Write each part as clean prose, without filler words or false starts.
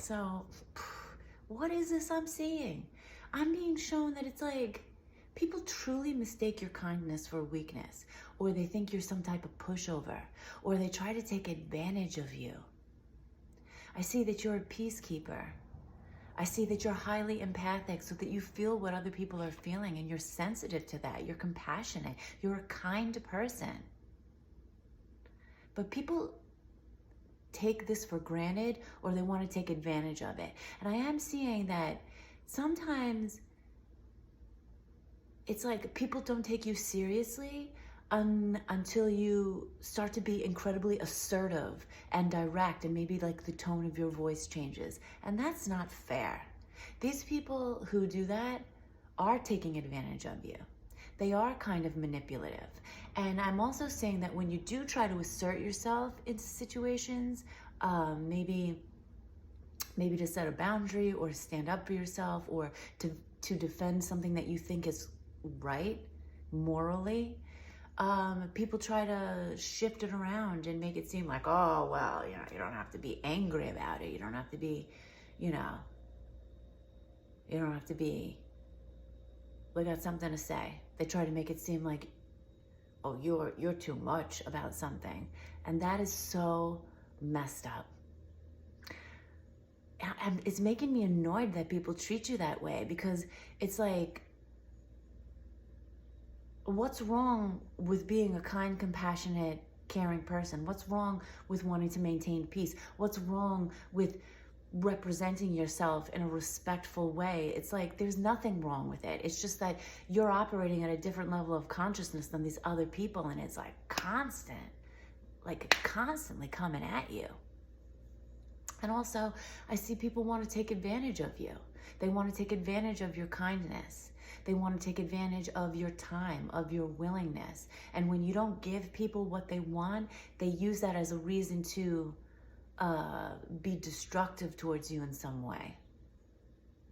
So, what is this I'm seeing? I'm being shown that it's like people truly mistake your kindness for weakness, or they think you're some type of pushover, or they try to take advantage of you. I see that you're a peacekeeper. I see that you're highly empathic so that you feel what other people are feeling and you're sensitive to that. You're compassionate. You're a kind person. But people take this for granted, or they want to take advantage of it. And I am seeing that sometimes it's like people don't take you seriously until you start to be incredibly assertive and direct, and maybe like the tone of your voice changes. And that's not fair. These people who do that are taking advantage of you. They are kind of manipulative. And I'm also saying that when you do try to assert yourself into situations, maybe to set a boundary or to stand up for yourself, or to defend something that you think is right morally, people try to shift it around and make it seem like, oh, well, you don't have to be angry about it. You don't have to be, you don't have to be, we got something to say. They try to make it seem like, oh, you're too much about something. And that is so messed up. And it's making me annoyed that people treat you that way, because it's like, what's wrong with being a kind, compassionate, caring person? What's wrong with wanting to maintain peace? What's wrong with representing yourself in a respectful way? It's like, there's nothing wrong with it. It's just that you're operating at a different level of consciousness than these other people, and it's like constantly coming at you. And also, I see people want to take advantage of you. They want to take advantage of your kindness. They want to take advantage of your time, of your willingness. And when you don't give people what they want, they use that as a reason to be destructive towards you in some way.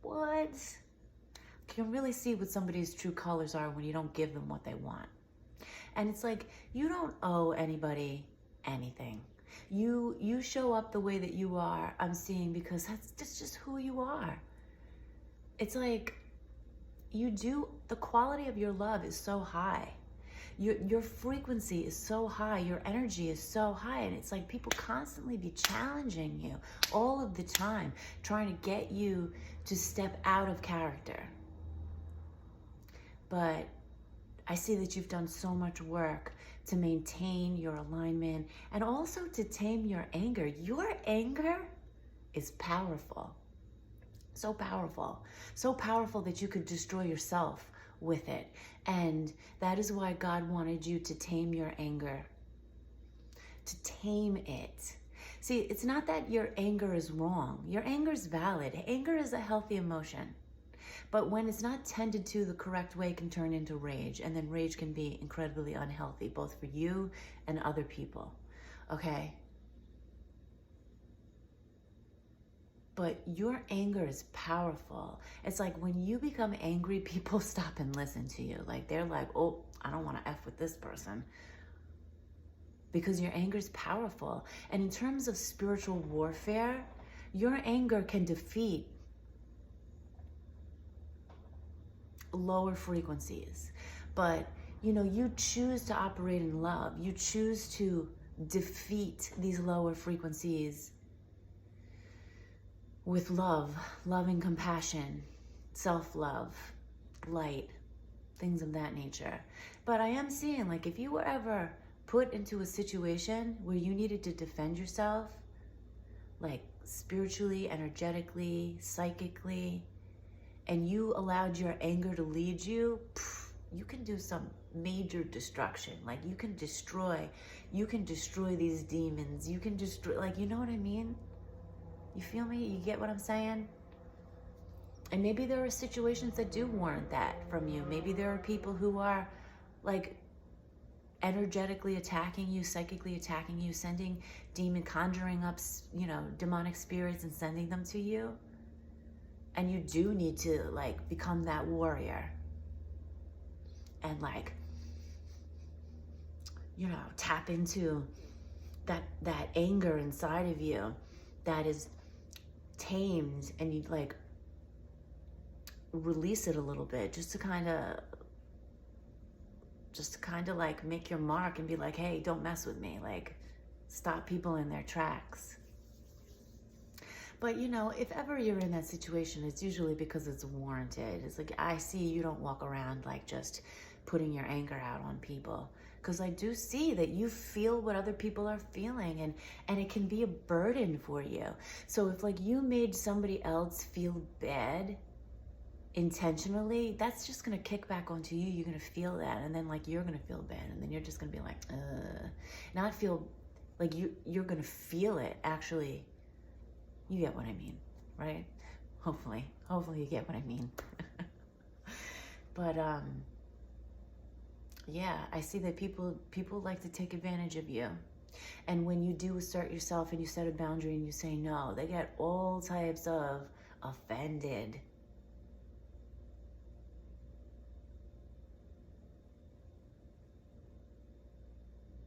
What? You can really see what somebody's true colors are when you don't give them what they want. And it's like, you don't owe anybody anything. You show up the way that you are, I'm seeing, because that's just who you are. It's like, the quality of your love is so high. Your frequency is so high. Your energy is so high. And it's like people constantly be challenging you all of the time, trying to get you to step out of character. But I see that you've done so much work to maintain your alignment and also to tame your anger. Your anger is powerful. So powerful. So powerful that you could destroy yourself with it. And that is why God wanted you to tame your anger. To tame it. See, it's not that your anger is wrong. Your anger is valid. Anger is a healthy emotion. But when it's not tended to the correct way, it can turn into rage. And then rage can be incredibly unhealthy, both for you and other people. Okay? But your anger is powerful. It's like when you become angry, people stop and listen to you. Like, they're like, oh, I don't want to F with this person. Because your anger is powerful. And in terms of spiritual warfare, your anger can defeat lower frequencies. But, you choose to operate in love. You choose to defeat these lower frequencies with love, loving compassion, self-love, light, things of that nature. But I am seeing, like, if you were ever put into a situation where you needed to defend yourself, like spiritually, energetically, psychically, and you allowed your anger to lead you, you can do some major destruction. Like, you can destroy these demons. You can destroy, like, you know what I mean? You feel me? You get what I'm saying? And maybe there are situations that do warrant that from you. Maybe there are people who are, like, energetically attacking you, psychically attacking you, conjuring up, demonic spirits and sending them to you. And you do need to, like, become that warrior. And, like, tap into that anger inside of you that is tamed and you like release it a little bit, just to kind of like make your mark and be like, hey, don't mess with me. Like, stop people in their tracks. But you know, if ever you're in that situation, it's usually because it's warranted. It's like, I see you don't walk around like just putting your anger out on people. Because I do see that you feel what other people are feeling, and it can be a burden for you. So if like you made somebody else feel bad intentionally, that's just gonna kick back onto you. You're gonna feel that, and then like you're gonna feel bad, and then you're just gonna be like, not feel like you're gonna feel it actually. You get what I mean, right? Hopefully you get what I mean. But yeah, I see that people like to take advantage of you. And when you do assert yourself and you set a boundary and you say no, they get all types of offended.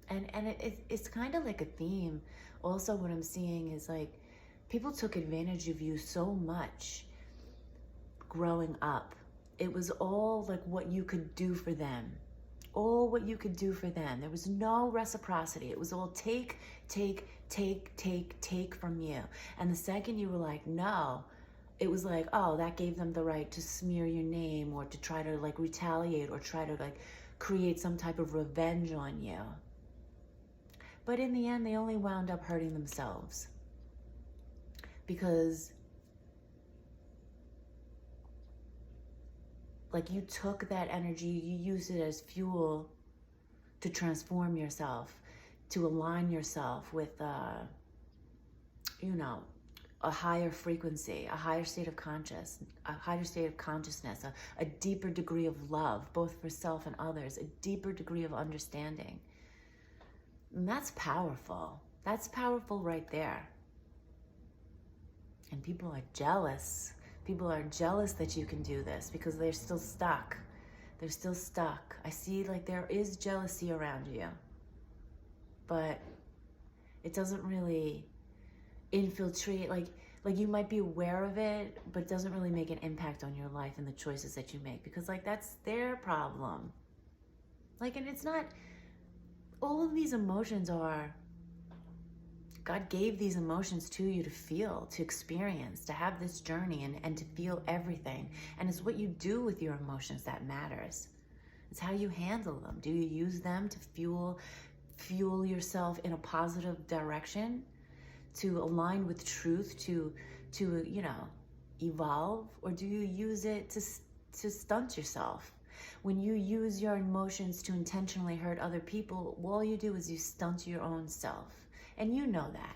And it's kind of like a theme. Also, what I'm seeing is like, people took advantage of you so much growing up. It was all like what you could do for them. All what you could do for them. There was no reciprocity. It was all take from you. And the second you were like, no, it was like, oh, that gave them the right to smear your name or to try to like retaliate or try to like create some type of revenge on you. But in the end, they only wound up hurting themselves. Because like you took that energy, you used it as fuel to transform yourself, to align yourself with, you know, a higher frequency, a higher state of consciousness, a deeper degree of love, both for self and others, a deeper degree of understanding. And that's powerful. That's powerful right there. And people are jealous. People are jealous that you can do this because they're still stuck. They're still stuck. I see like there is jealousy around you, but it doesn't really infiltrate. Like you might be aware of it, but it doesn't really make an impact on your life and the choices that you make, because like that's their problem. Like, and it's not, all of these emotions are, God gave these emotions to you to feel, to experience, to have this journey and to feel everything. And it's what you do with your emotions that matters. It's how you handle them. Do you use them to fuel yourself in a positive direction, to align with truth, to you know, evolve? Or do you use it to stunt yourself? When you use your emotions to intentionally hurt other people, all you do is you stunt your own self. And you know that.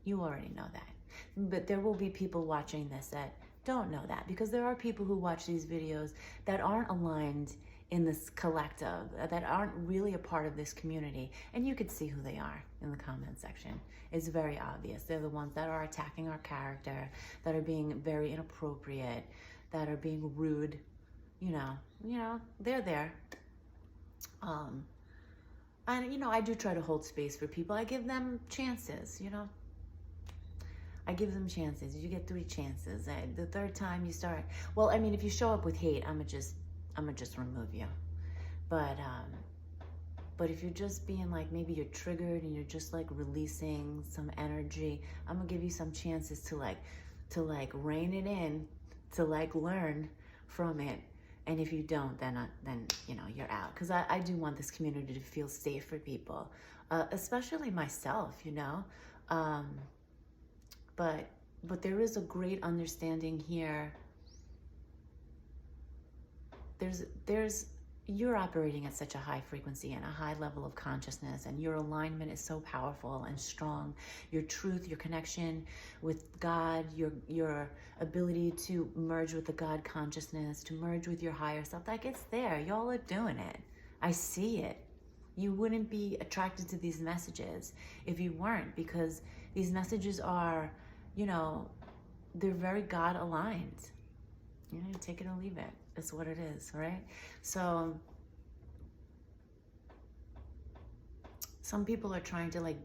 You already know that. But there will be people watching this that don't know that, because there are people who watch these videos that aren't aligned in this collective, that aren't really a part of this community. And you could see who they are in the comment section. It's very obvious. They're the ones that are attacking our character, that are being very inappropriate, that are being rude. You know, they're there. And, you know, I do try to hold space for people. I give them chances, you know. I give them chances. You get 3 chances. The third time you start, well, I mean, if you show up with hate, I'm gonna just remove you. But if you're just being like, maybe you're triggered and you're just like releasing some energy, I'm gonna give you some chances to rein it in, to like learn from it. And if you don't, then you know, you're out. Because I do want this community to feel safe for people, especially myself, you know. But there is a great understanding here. You're operating at such a high frequency and a high level of consciousness, and your alignment is so powerful and strong. Your truth, your connection with God, your ability to merge with the God consciousness, to merge with your higher self, like it's there. Y'all are doing it. I see it. You wouldn't be attracted to these messages if you weren't, because these messages are, you know, they're very God aligned. You know, take it or leave it. It's what it is, right? So some people are trying to like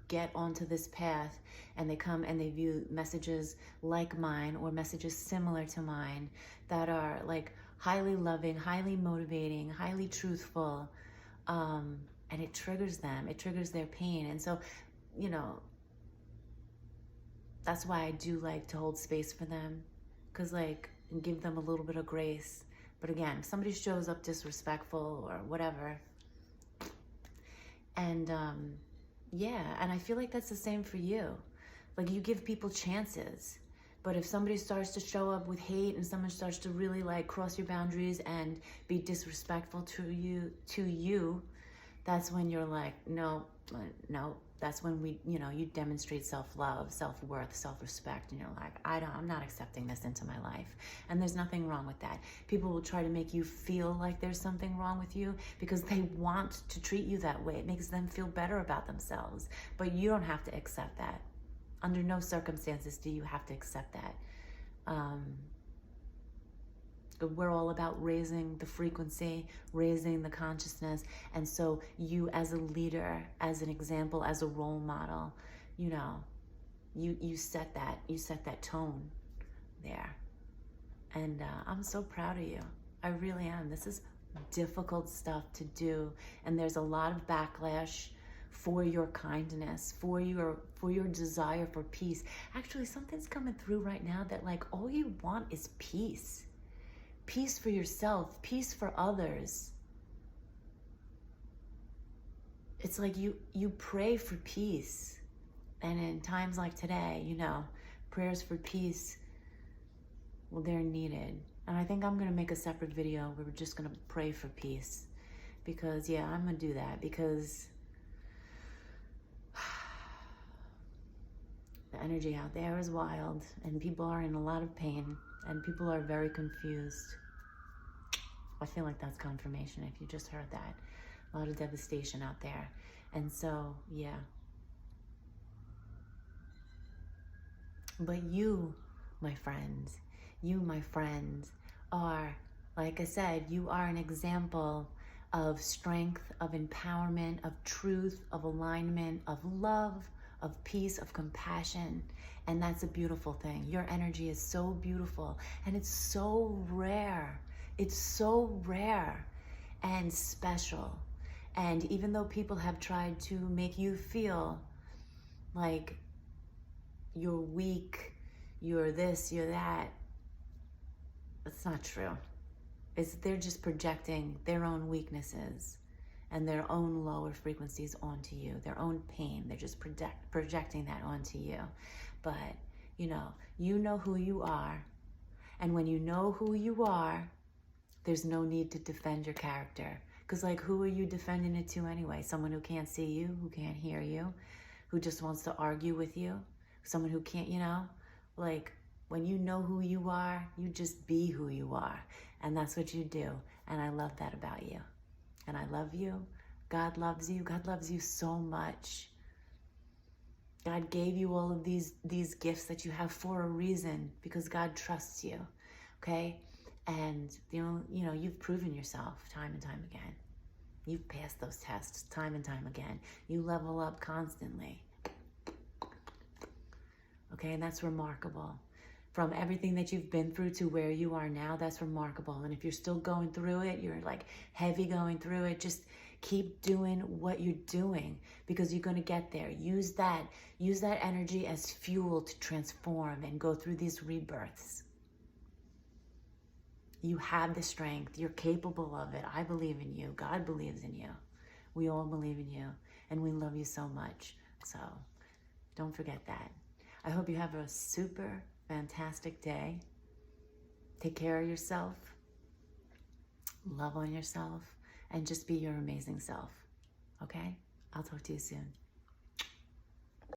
get onto this path and they come and they view messages like mine or messages similar to mine that are like highly loving, highly motivating, highly truthful, and it triggers them, it triggers their pain. And so, you know, that's why I do like to hold space for them, because like, and give them a little bit of grace. But again, if somebody shows up disrespectful or whatever, and yeah, and I feel like that's the same for you. Like, you give people chances, but if somebody starts to show up with hate and someone starts to really like cross your boundaries and be disrespectful to you, that's when you're like, no, that's when you demonstrate self-love, self-worth, self-respect, and you're like, I'm not accepting this into my life. And there's nothing wrong with that. People will try to make you feel like there's something wrong with you because they want to treat you that way. It makes them feel better about themselves. But you don't have to accept that. Under no circumstances do you have to accept that. We're all about raising the frequency, raising the consciousness. And so you as a leader, as an example, as a role model, you set that tone there. And I'm so proud of you. I really am. This is difficult stuff to do. And there's a lot of backlash for your kindness, for your desire for peace. Actually, something's coming through right now that like all you want is peace. Peace for yourself, peace for others. It's like you pray for peace. And in times like today, prayers for peace, well, they're needed. And I think I'm gonna make a separate video where we're just gonna pray for peace. Because yeah, I'm gonna do that because the energy out there is wild and people are in a lot of pain and people are very confused. I feel like that's confirmation if you just heard that. A lot of devastation out there. And so, yeah. But you, my friends, are, like I said, you are an example of strength, of empowerment, of truth, of alignment, of love, of peace, of compassion. And that's a beautiful thing. Your energy is so beautiful and it's so rare. It's so rare and special. And even though people have tried to make you feel like you're weak, you're this, you're that, that's not true. They're just projecting their own weaknesses and their own lower frequencies onto you, their own pain. They're just projecting that onto you. But, you know who you are. And when you know who you are, there's no need to defend your character. Because, like, who are you defending it to anyway? Someone who can't see you, who can't hear you, who just wants to argue with you? Someone who can't, like, when you know who you are, you just be who you are. And that's what you do. And I love that about you. And I love you. God loves you. God loves you so much. God gave you all of these gifts that you have for a reason, because God trusts you, okay? And, you've proven yourself time and time again. You've passed those tests time and time again. You level up constantly, okay? And that's remarkable. From everything that you've been through to where you are now, that's remarkable. And if you're still going through it, you're like heavy going through it, just keep doing what you're doing, because you're going to get there. Use that energy as fuel to transform and go through these rebirths. You have the strength. You're capable of it. I believe in you. God believes in you. We all believe in you. And we love you so much. So don't forget that. I hope you have a super fantastic day. Take care of yourself. Love on yourself. And just be your amazing self. Okay? I'll talk to you soon.